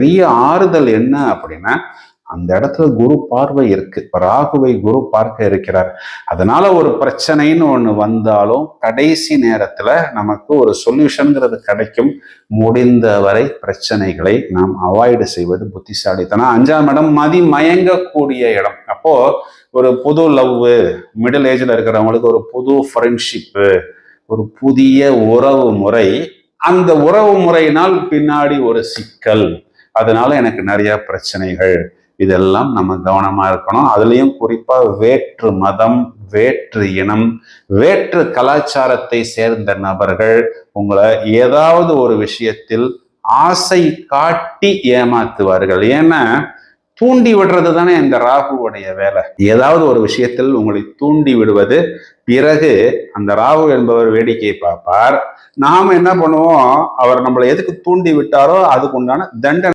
பெரிய ஆறுதல் என்ன அப்படின்னா, அந்த இடத்துல குரு பார்வை இருக்கு. ராகுவை குரு பார்க்க இருக்கிறார். அதனால ஒரு பிரச்சனைன்னு ஒண்ணு வந்தாலும் கடைசி நேரத்துல நமக்கு ஒரு சொல்யூஷன்ங்கிறது கிடைக்கும். முடிந்தவரை பிரச்சனைகளை நாம் அவாய்டு செய்வது புத்திசாலித்தனம். 5ஆம் இடம் மதி மயங்கக்கூடிய இடம். அப்போ ஒரு புது லவ், மிடில் ஏஜ்ல இருக்கிறவங்களுக்கு ஒரு புது ஃப்ரெண்ட்ஷிப்பு, ஒரு புதிய உறவு முறை, அந்த உறவு முறையினால் பின்னாடி ஒரு சிக்கல், அதனால எனக்கு நிறைய பிரச்சனைகள், இதெல்லாம் நம்ம கவனமா இருக்கணும். அதுலயும் குறிப்பா வேற்று மதம், வேற்று இனம், வேற்று கலாச்சாரத்தை சேர்ந்த நபர்கள் உங்களை ஏதாவது ஒரு விஷயத்தில் ஆசை காட்டி ஏமாத்துவார்கள். ஏன்னா தூண்டி விடுறது தானே இந்த ராகுவுடைய வேலை. ஏதாவது ஒரு விஷயத்தில் உங்களை தூண்டி விடுவது. பிறகு அந்த ராகு என்பவர் வேடிக்கை பார்ப்பார். நாம என்ன பண்ணுவோம், அவர் நம்மளை எதுக்கு தூண்டி விட்டாரோ அதுக்கு உண்டான தண்டனை